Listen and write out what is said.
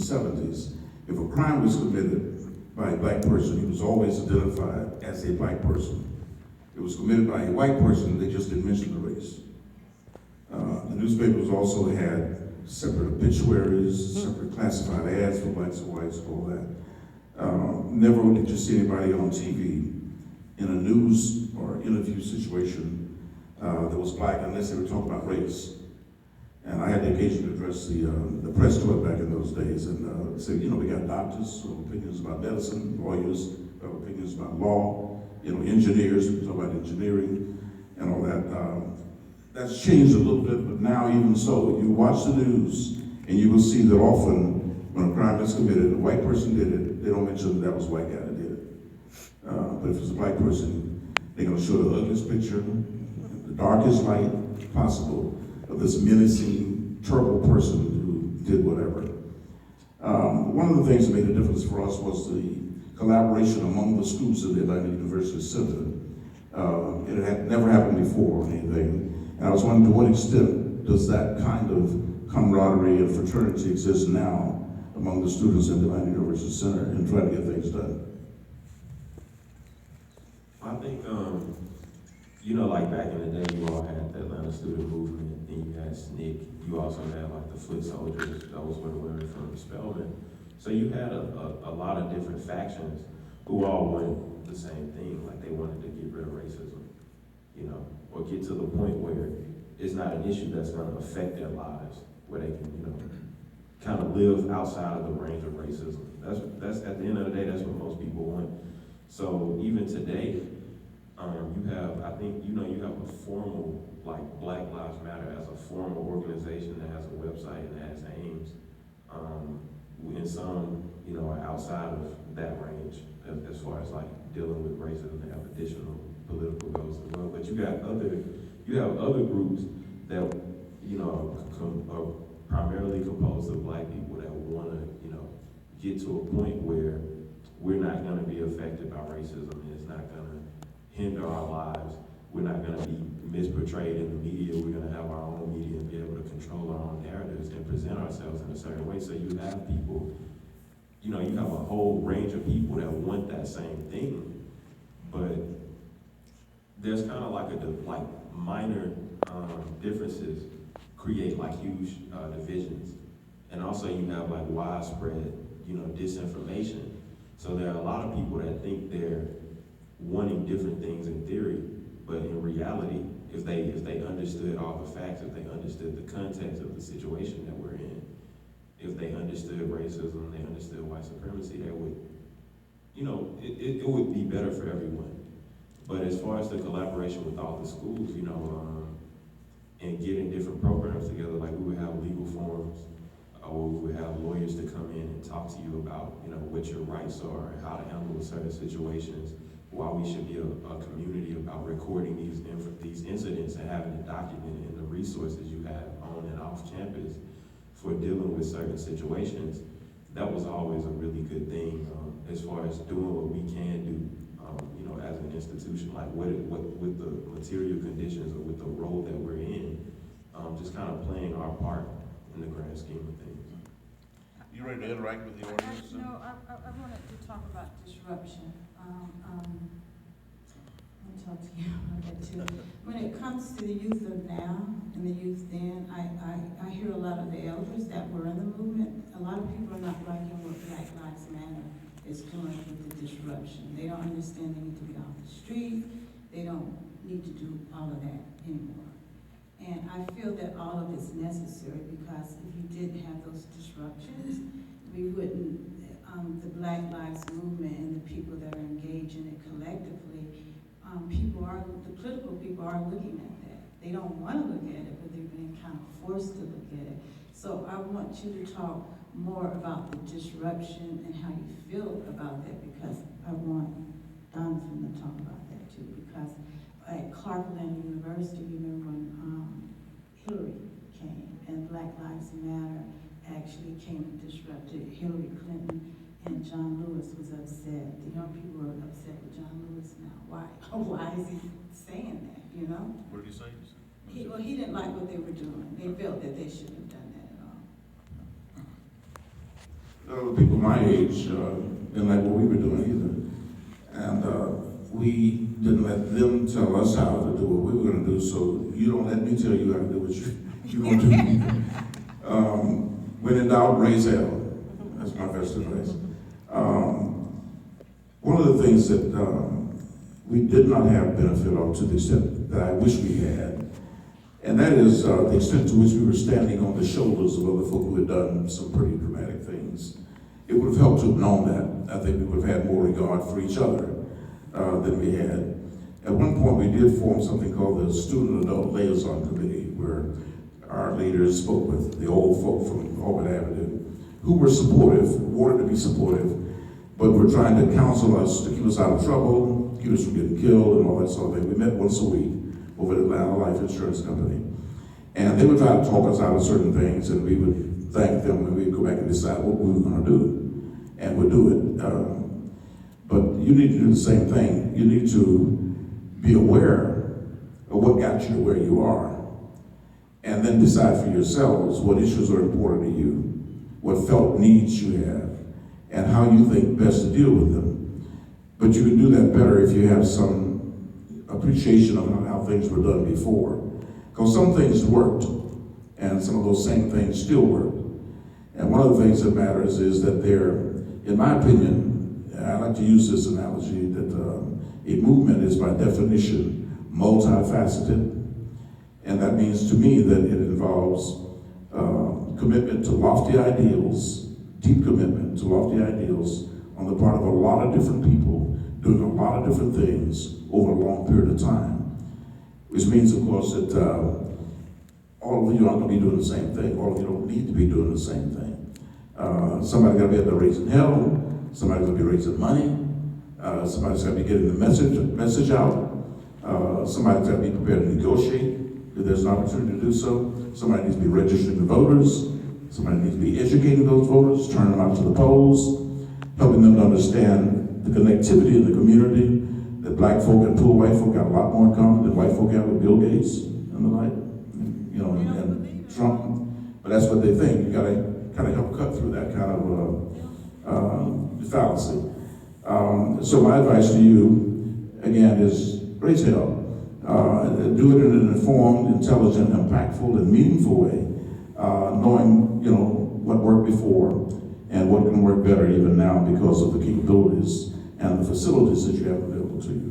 the 70s, if a crime was committed by a black person, he was always identified as a black person. If it was committed by a white person, they just didn't mention the race. The newspapers also had separate obituaries, separate classified ads for blacks and whites, all that. Never did you see anybody on TV in a news or interview situation that was black unless they were talking about race. And I had the occasion to address the press tour back in those days and say, we got doctors who have opinions about medicine, lawyers who have opinions about law, engineers who talk about engineering and all that. That's changed a little bit, but now even so, you watch the news and you will see that often when a crime is committed, a white person did it, they don't mention that was a white guy that did it. But if it's a black person, they're going to show the ugliest picture, the darkest light possible of this menacing, terrible person who did whatever. One of the things that made a difference for us was the collaboration among the schools at the Atlanta University Center. It had never happened before or anything. And I was wondering, to what extent does that kind of camaraderie and fraternity exist now among the students at the Atlanta University Center in trying to get things done? I think, like back in the day, you all had the Atlanta Student Movement, then you had SNCC, you also had like the Foot Soldiers, those were the women from Spelman. So you had a lot of different factions who all wanted the same thing, like they wanted to get rid of racism, or get to the point where it's not an issue that's gonna affect their lives, where they can, kind of live outside of the range of racism. That's at the end of the day, that's what most people want. So even today, you have a formal, like Black Lives Matter as a formal organization that has a website and has aims. And some, are outside of that range as far as like dealing with racism. They have additional political goals as well. But you have other groups that, are primarily composed of black people that want to, get to a point where we're not going to be affected by racism and it's not going to hinder our lives. We're not going to be misportrayed in the media. We're going to have our own media and be able to control our own narratives and present ourselves in a certain way. So you have people, you have a whole range of people that want that same thing, but there's kind of like minor differences create like huge divisions. And also you have like widespread, disinformation. So there are a lot of people that think they're wanting different things in theory, but in reality, if they understood all the facts, if they understood the context of the situation that we're in, if they understood racism, they understood white supremacy, they would, it would be better for everyone. But as far as the collaboration with all the schools, and getting different programs together, like we would have legal forums, or we would have lawyers to come in and talk to you about, what your rights are and how to handle certain situations, why we should be a community about recording these incidents and having it documented in the resources you have on and off campus for dealing with certain situations. That was always a really good thing as far as doing what we can do, as an institution, like what with the material conditions or with the role that we're in, just kind of playing our part in the grand scheme of things. You ready to interact with the audience? No, I wanted to talk about disruption. I'll talk to you about that too. When it comes to the youth of now and the youth then, I hear a lot of the elders that were in the movement. A lot of people are not liking what Black Lives Matter is doing with the disruption. They don't understand they need to be off the street. They don't need to do all of that anymore. And I feel that all of it's necessary because if you didn't have those disruptions, we wouldn't, the Black Lives Movement and the people that are engaged in it collectively, the political people are looking at that. They don't want to look at it, but they're being kind of forced to look at it. So I want you to talk more about the disruption and how you feel about that, because I want Donovan to talk about that too, because at Clarkland University, you remember when Hillary came and Black Lives Matter actually came and disrupted. Hillary Clinton and John Lewis was upset. The young people are upset with John Lewis now. Why? Why is he saying that, What did he say? He didn't like what they were doing. They felt that they shouldn't have done that at all. people my age didn't like what we were doing either. And we didn't let them tell us how to do what we were gonna do, so you don't let me tell you how to do what you want to do. When in doubt, raise hell. That's my best advice. One of the things that we did not have benefit of to the extent that I wish we had, and that is the extent to which we were standing on the shoulders of other folk who had done some pretty dramatic things. It would have helped to have known that. I think we would have had more regard for each other than we had. At one point, we did form something called the Student Adult Liaison Committee, where our leaders spoke with the old folk from Auburn Avenue, who were supportive, wanted to be supportive, but were trying to counsel us to keep us out of trouble, keep us from getting killed and all that sort of thing. We met once a week over at Atlanta Life Insurance Company. And they would try to talk us out of certain things, and we would thank them, and we'd go back and decide what we were gonna do, and we'd do it. But you need to do the same thing. You need to be aware of what got you to where you are, and then decide for yourselves what issues are important to you, what felt needs you have, and how you think best to deal with them. But you can do that better if you have some appreciation of how things were done before. Because some things worked, and some of those same things still work. And one of the things that matters is that there, in my opinion, I like to use this analogy that a movement is by definition multifaceted. And that means to me that it involves commitment to lofty ideals, deep commitment to lofty ideals on the part of a lot of different people doing a lot of different things over a long period of time. Which means, of course, that all of you aren't going to be doing the same thing. All of you don't need to be doing the same thing. Somebody's got to be up there raising hell. Somebody's going to be raising money. Somebody's got to be getting the message out. Somebody's got to be prepared to negotiate if there's an opportunity to do so. Somebody needs to be registering the voters. Somebody needs to be educating those voters, turning them out to the polls, helping them to understand the connectivity in the community, that black folk and poor white folk got a lot more in common than white folk have with Bill Gates and the like, you know, and Trump. But that's what they think. You gotta kind of help cut through that kind of fallacy. So my advice to you, again, is raise hell. Do it in an informed, intelligent, impactful, and meaningful way, knowing, you know, what worked before and what can work better even now because of the capabilities and the facilities that you have available to you.